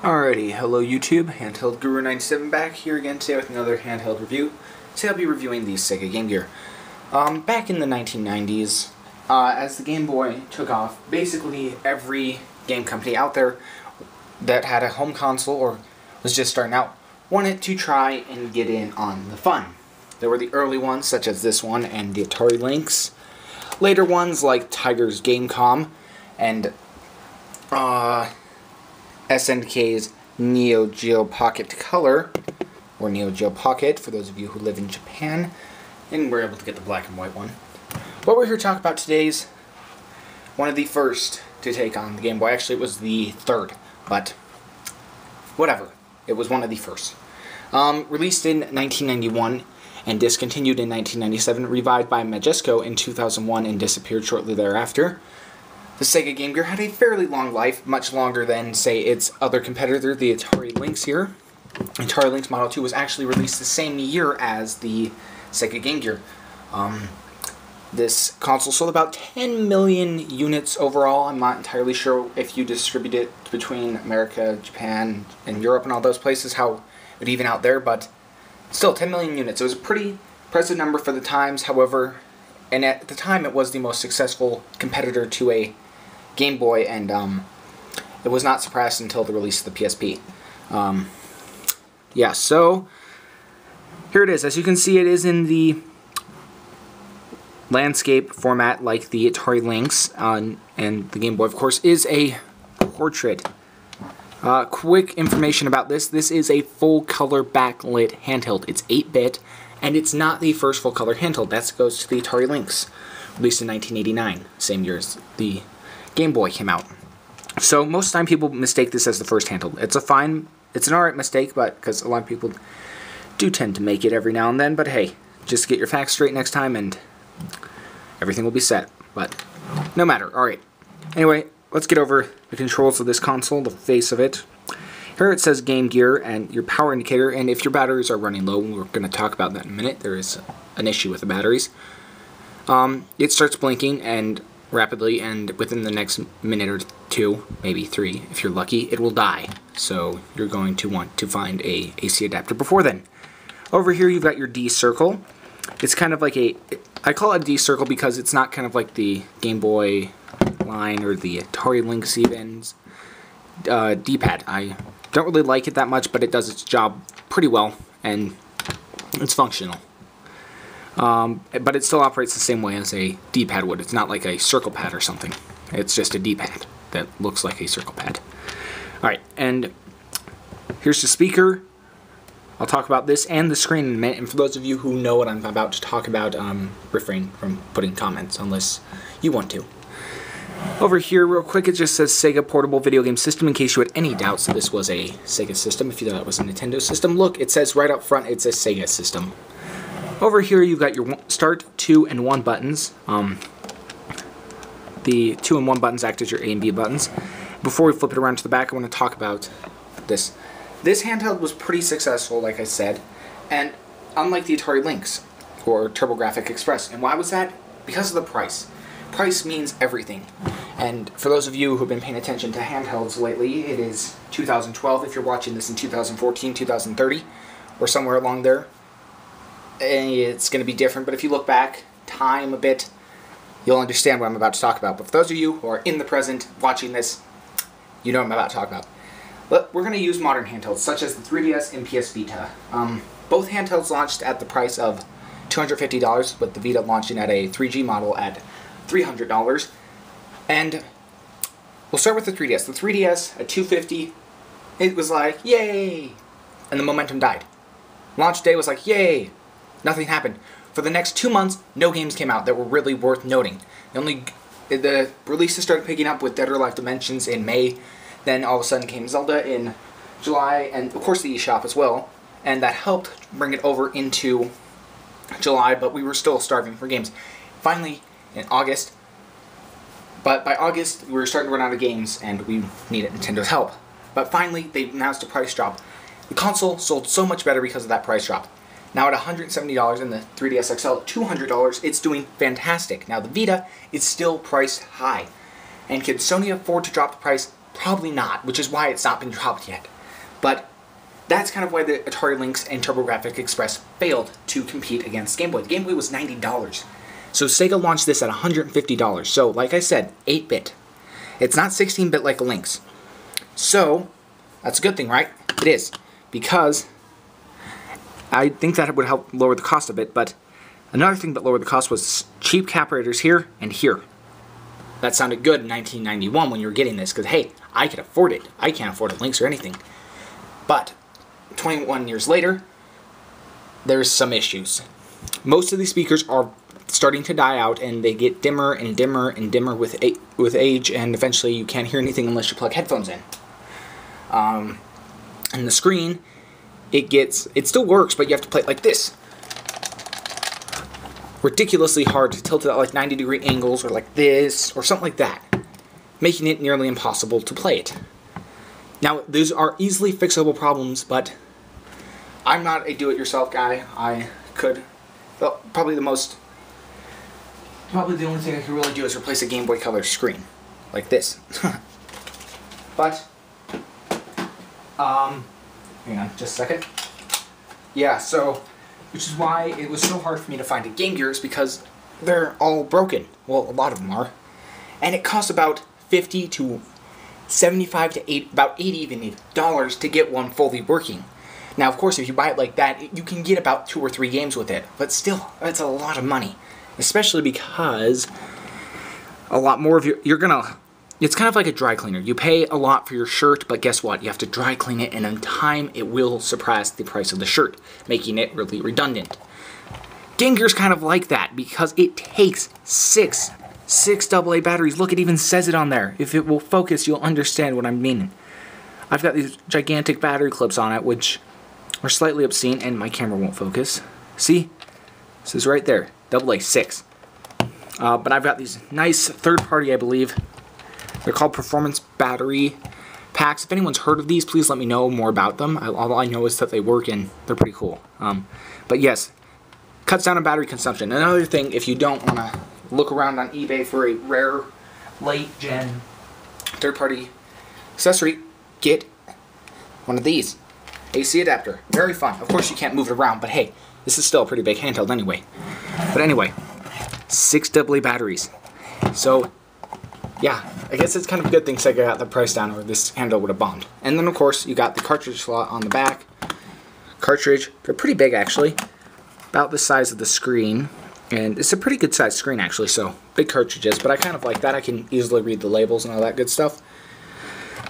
Alrighty, hello YouTube, Handheld Guru 97 back here again today with another handheld review. Today I'll be reviewing the Sega Game Gear. Back in the 1990s, as the Game Boy took off, basically every game company out there that had a home console or was just starting out wanted to try and get in on the fun. There were the early ones, such as this one and the Atari Lynx. Later ones like Tiger's Gamecom and SNK's Neo Geo Pocket Color, or Neo Geo Pocket for those of you who live in Japan, and we're able to get the black and white one. What we're here to talk about today is one of the first to take on the Game Boy. Actually, it was the third, but whatever. It was one of the first. Released in 1991 and discontinued in 1997, revived by Majesco in 2001 and disappeared shortly thereafter. The Sega Game Gear had a fairly long life, much longer than, say, its other competitor, the Atari Lynx here. Atari Lynx Model 2 was actually released the same year as the Sega Game Gear. This console sold about 10 million units overall. I'm not entirely sure if you distribute it between America, Japan, and Europe and all those places, how it would even out there, but still 10 million units. It was a pretty impressive number for the times, however, and at the time it was the most successful competitor to a Game Boy, and it was not surpassed until the release of the PSP. Yeah, so here it is. As you can see, it is in the landscape format like the Atari Lynx, and the Game Boy, of course, is a portrait. Quick information about this. This is a full-color backlit handheld. It's 8-bit, and it's not the first full-color handheld. That goes to the Atari Lynx, released in 1989, same year as the Game Boy came out. So most of the time people mistake this as the first handheld. It's an alright mistake, but because a lot of people do tend to make it every now and then, but hey, just get your facts straight next time and everything will be set. But no matter, alright. Anyway, let's get over the controls of this console, the face of it. Here it says Game Gear and your power indicator, and if your batteries are running low, we're going to talk about that in a minute, there is an issue with the batteries. It starts blinking and rapidly, and within the next minute or two, maybe 3 if you're lucky, it will die. So you're going to want to find a AC adapter before then. Over here you've got your D circle. It's kind of like I call it a D circle because it's not kind of like the Game Boy line or the Atari Lynx even's D-pad. I don't really like it that much, but it does its job pretty well, and it's functional. But it still operates the same way as a D-pad would. It's not like a circle pad or something. It's just a D-pad that looks like a circle pad. Alright, and here's the speaker. I'll talk about this and the screen in a minute, and for those of you who know what I'm about to talk about, refrain from putting comments unless you want to. Over here, real quick, it just says Sega Portable Video Game System, in case you had any doubts that this was a Sega system. If you thought it was a Nintendo system, look, it says right up front it's a Sega system. Over here you've got your start, 2, and 1 buttons. The 2 and 1 buttons act as your A and B buttons. Before we flip it around to the back, I want to talk about this. This handheld was pretty successful, like I said, and unlike the Atari Lynx or TurboGrafx Express. And why was that? Because of the price. Price means everything. And for those of you who've been paying attention to handhelds lately, it is 2012. If you're watching this in 2014, 2030, or somewhere along there, it's going to be different, but if you look back time a bit, you'll understand what I'm about to talk about. But for those of you who are in the present watching this, you know what I'm about to talk about. But we're going to use modern handhelds, such as the 3DS and PS Vita. Both handhelds launched at the price of $250, with the Vita launching at a 3G model at $300. And we'll start with the 3DS. The 3DS at $250, it was like, yay! And the momentum died. Launch day was like, yay! Nothing happened. For the next 2 months, no games came out that were really worth noting. The releases started picking up with Dead or Alive Dimensions in May. Then all of a sudden came Zelda in July, and of course the eShop as well. And that helped bring it over into July, but we were still starving for games. Finally, in August, but by August we were starting to run out of games, and we needed Nintendo's help. But finally, they announced a price drop. The console sold so much better because of that price drop. Now at $170 and the 3DS XL at $200, it's doing fantastic. Now the Vita is still priced high. And can Sony afford to drop the price? Probably not, which is why it's not been dropped yet. But that's kind of why the Atari Lynx and TurboGrafx Express failed to compete against Game Boy. The Game Boy was $90. So Sega launched this at $150. So, like I said, 8-bit. It's not 16-bit like a Lynx. So, that's a good thing, right? It is. Because I think that would help lower the cost a bit, but another thing that lowered the cost was cheap carburetors here and here. That sounded good in 1991 when you were getting this, because, hey, I could afford it. I can't afford a Lynx or anything. But 21 years later, there's some issues. Most of these speakers are starting to die out, and they get dimmer and dimmer and dimmer with age, and eventually you can't hear anything unless you plug headphones in. And the screen, it still works, but you have to play it like this. Ridiculously hard to tilt it at like 90-degree angles, or like this, or something like that, making it nearly impossible to play it. Now, these are easily fixable problems, but I'm not a do-it-yourself guy. Well, probably the only thing I can really do is replace a Game Boy Color screen, like this. But, hang on just a second. Yeah, so, which is why it was so hard for me to find a Game Gear, is because they're all broken. Well, a lot of them are. And it costs about $50 to $75 to about $80 even dollars to get one fully working. Now, of course, if you buy it like that, you can get about 2 or 3 games with it. But still, that's a lot of money. Especially because a lot more of it's kind of like a dry cleaner. You pay a lot for your shirt, but guess what? You have to dry clean it, and in time, it will surpass the price of the shirt, making it really redundant. Game Gear's kind of like that, because it takes six AA batteries. Look, it even says it on there. If it will focus, you'll understand what I'm meaning. I've got these gigantic battery clips on it, which are slightly obscene, and my camera won't focus. See? This is right there. AA 6. But I've got these nice third-party, I believe. They're called performance battery packs. If anyone's heard of these, please let me know more about them. All I know is that they work and they're pretty cool. But yes, cuts down on battery consumption. Another thing, if you don't want to look around on eBay for a rare, late-gen, third-party accessory, get one of these. AC adapter. Very fun. Of course, you can't move it around, but hey, this is still a pretty big handheld anyway. But anyway, 6 AA batteries. So, yeah, I guess it's kind of a good thing Sega got the price down, or this handheld would have bombed. And then, of course, you got the cartridge slot on the back. Cartridge, they're pretty big, actually. About the size of the screen. And it's a pretty good sized screen, actually, so big cartridges. But I kind of like that. I can easily read the labels and all that good stuff.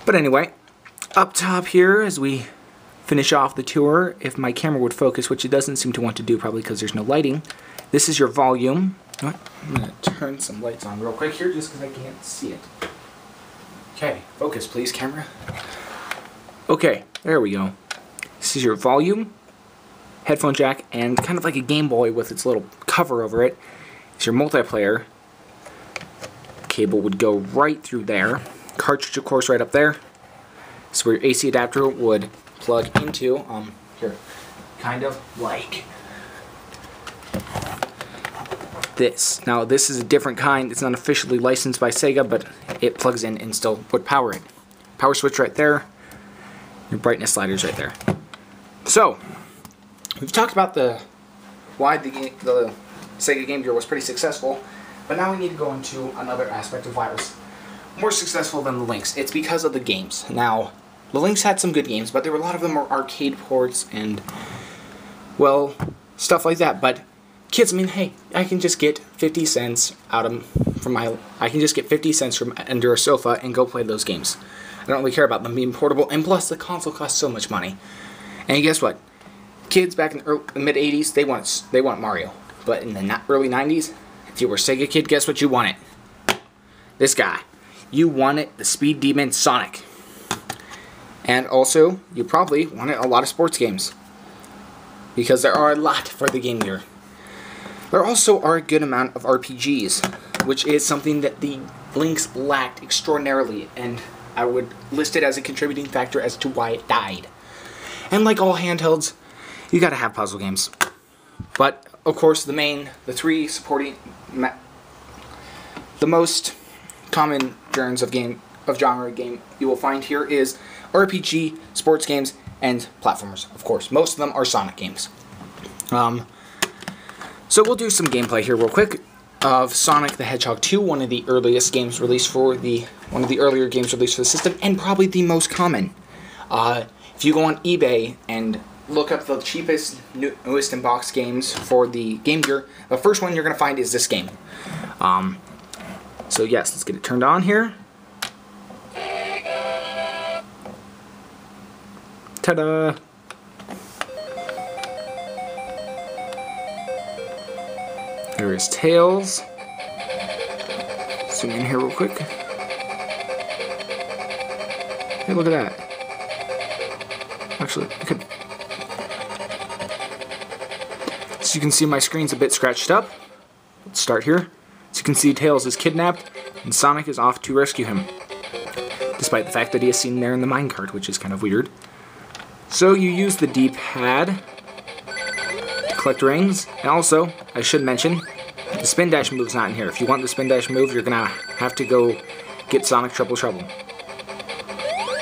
But anyway, up top here, as we finish off the tour, if my camera would focus, which it doesn't seem to want to do, probably because there's no lighting. This is your volume. I'm going to turn some lights on real quick here, just because I can't see it. Okay, focus please, camera. Okay, there we go. This is your volume, headphone jack, and kind of like a Game Boy with its little cover over it. It's your multiplayer. Cable would go right through there. Cartridge, of course, right up there. This is where your AC adapter would plug into, here, kind of like this. Now, this is a different kind. It's not officially licensed by Sega, but it plugs in and still would power it. Power switch right there. Your brightness sliders right there. So, we've talked about why the Sega Game Gear was pretty successful, but now we need to go into another aspect of why it was more successful than the Lynx. It's because of the games. Now, the Lynx had some good games, but there were a lot of them were arcade ports and, well, stuff like that. But kids, I mean, hey, I can just get 50 cents I can just get 50 cents from under a sofa and go play those games. I don't really care about them being portable, and plus the console costs so much money. And guess what? Kids back in the mid 80s, they want Mario. But in the early 90s, if you were a Sega kid, guess what you wanted? This guy. You wanted the Speed Demon Sonic. And also, you probably wanted a lot of sports games, because there are a lot for the Game Gear. There also are a good amount of RPGs, which is something that the Lynx lacked extraordinarily, and I would list it as a contributing factor as to why it died. And like all handhelds, you gotta have puzzle games. But, of course, the three supporting, the most common genres of genre game you will find here is RPG, sports games, and platformers, of course. Most of them are Sonic games. So we'll do some gameplay here real quick of Sonic the Hedgehog 2, one of the earliest games released for the earlier games released for the system, and probably the most common. If you go on eBay and look up the cheapest, newest in-box games for the Game Gear, the first one you're going to find is this game. So yes, let's get it turned on here. Ta-da! There is Tails. Zoom in here real quick. Hey, look at that. Actually, I could... So you can see my screen's a bit scratched up. Let's start here. So you can see Tails is kidnapped, and Sonic is off to rescue him. Despite the fact that he is seen there in the minecart, which is kind of weird. So you use the D-pad to collect rings, and also, I should mention, the spin dash move's not in here. If you want the spin dash move, you're gonna have to go get Sonic Triple Trouble.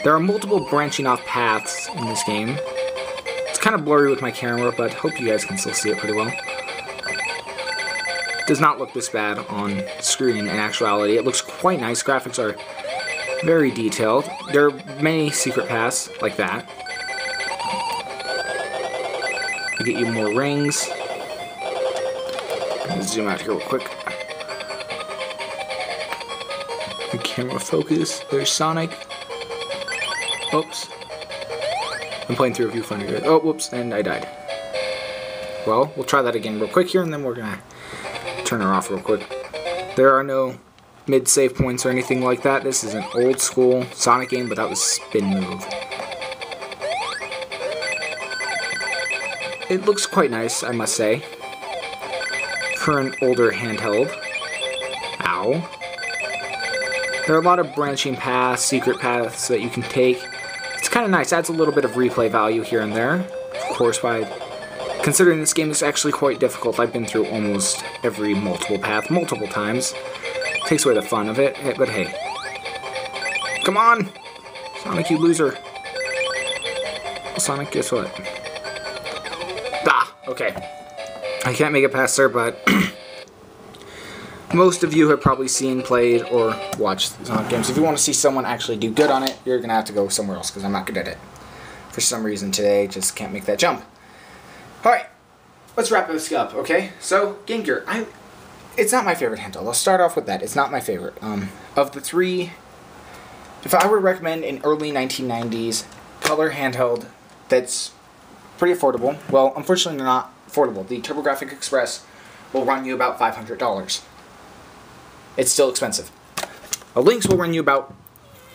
There are multiple branching off paths in this game. It's kind of blurry with my camera, but hope you guys can still see it pretty well. It does not look this bad on screen in actuality. It looks quite nice. Graphics are very detailed. There are many secret paths like that. To get you more rings. Let's zoom out here real quick. The camera focus. There's Sonic. Oops. I'm playing through a viewfinder. Oh, whoops, and I died. Well, we'll try that again real quick here, and then we're gonna turn her off real quick. There are no mid-save points or anything like that. This is an old-school Sonic game without the spin move. It looks quite nice, I must say, for an older handheld. Ow. There are a lot of branching paths, secret paths that you can take. It's kind of nice, adds a little bit of replay value here and there. Of course, considering this game is actually quite difficult, I've been through almost every multiple path multiple times. Takes away the fun of it, but hey. Come on! Sonic, you loser. Sonic, guess what? Ah, okay. I can't make it past there, but most of you have probably seen, played, or watched Sonic games. If you want to see someone actually do good on it, you're going to have to go somewhere else, because I'm not good at it. For some reason today, just can't make that jump. Alright, let's wrap this up, okay? So, Game Gear. It's not my favorite handheld. I'll start off with that. It's not my favorite. Of the three, if I were to recommend an early 1990s color handheld that's pretty affordable, well, unfortunately they're not affordable. The TurboGrafx Express will run you about $500. It's still expensive. A Lynx will run you about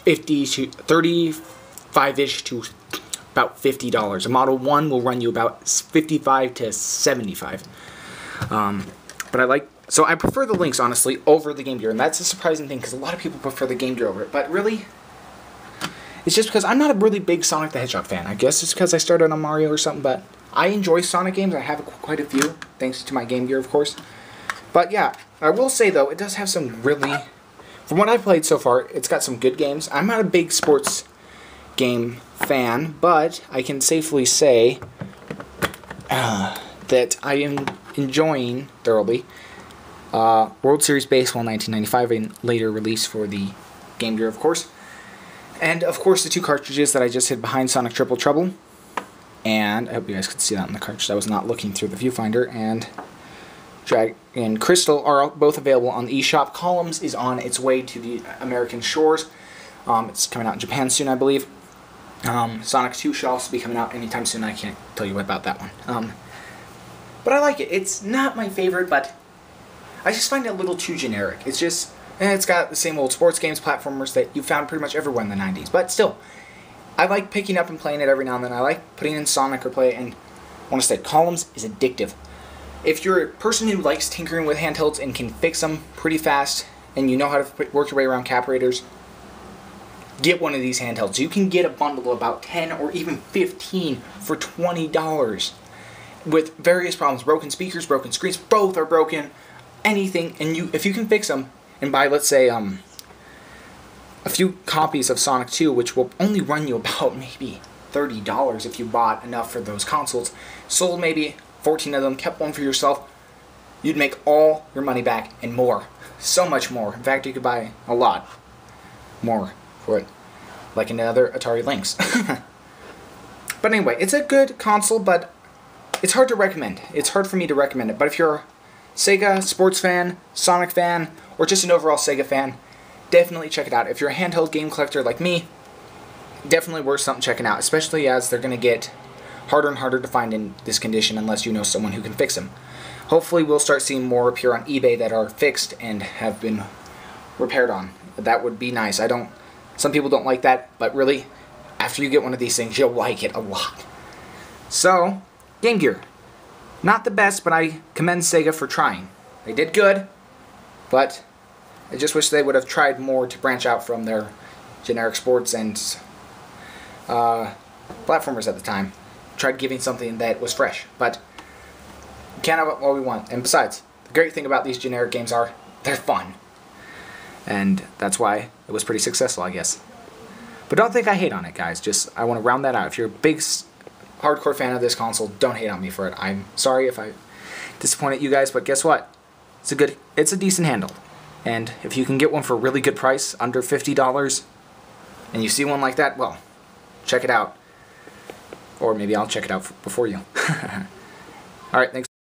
35-ish to about $50. A Model 1 will run you about $55 to $75. So I prefer the Lynx, honestly, over the Game Gear, and that's a surprising thing, because a lot of people prefer the Game Gear over it, but really, it's just because I'm not a really big Sonic the Hedgehog fan. I guess it's because I started on Mario or something, but I enjoy Sonic games. I have quite a few, thanks to my Game Gear, of course. But yeah, I will say, though, it does have some really, from what I've played so far, it's got some good games. I'm not a big sports game fan, but I can safely say that I am enjoying thoroughly World Series Baseball 1995, and later release for the Game Gear, of course. And, of course, the two cartridges that I just hid behind Sonic Triple Trouble. And I hope you guys could see that on the cartridge. I was not looking through the viewfinder. And Dragon Crystal are both available on the eShop. Columns is on its way to the American shores. It's coming out in Japan soon, I believe. Sonic 2 should also be coming out anytime soon. I can't tell you about that one. But I like it. It's not my favorite, but I just find it a little too generic. It's just, it's got the same old sports games, platformers that you found pretty much everywhere in the 90s. But still, I like picking up and playing it every now and then. I like putting in Sonic or play it, and I want to say, Columns is addictive. If you're a person who likes tinkering with handhelds and can fix them pretty fast, and you know how to work your way around carburetors, get one of these handhelds. You can get a bundle of about 10 or even 15 for $20 with various problems. Broken speakers, broken screens, both are broken. Anything, and if you can fix them and buy, let's say, a few copies of Sonic 2, which will only run you about maybe $30 if you bought enough for those consoles, sold maybe 14 of them, kept one for yourself, you'd make all your money back and more. So much more. In fact, you could buy a lot more for it. Like another Atari Lynx. But anyway, it's a good console, but it's hard to recommend. It's hard for me to recommend it. But if you're a Sega sports fan, Sonic fan, or just an overall Sega fan, definitely check it out. If you're a handheld game collector like me, definitely worth something checking out, especially as they're going to get harder and harder to find in this condition unless you know someone who can fix them. Hopefully we'll start seeing more appear on eBay that are fixed and have been repaired on. That would be nice. Some people don't like that, but really, after you get one of these things, you'll like it a lot. So, Game Gear. Not the best, but I commend Sega for trying. They did good, but I just wish they would have tried more to branch out from their generic sports and platformers at the time. Tried giving something that was fresh, but we can't have what we want. And besides, the great thing about these generic games are they're fun. And that's why it was pretty successful, I guess. But don't think I hate on it, guys. Just, I want to round that out. If you're a big, hardcore fan of this console, don't hate on me for it. I'm sorry if I disappointed you guys, but guess what? It's a decent handle. And if you can get one for a really good price, under $50, and you see one like that, well, check it out. Or maybe I'll check it out before you. Alright, thanks.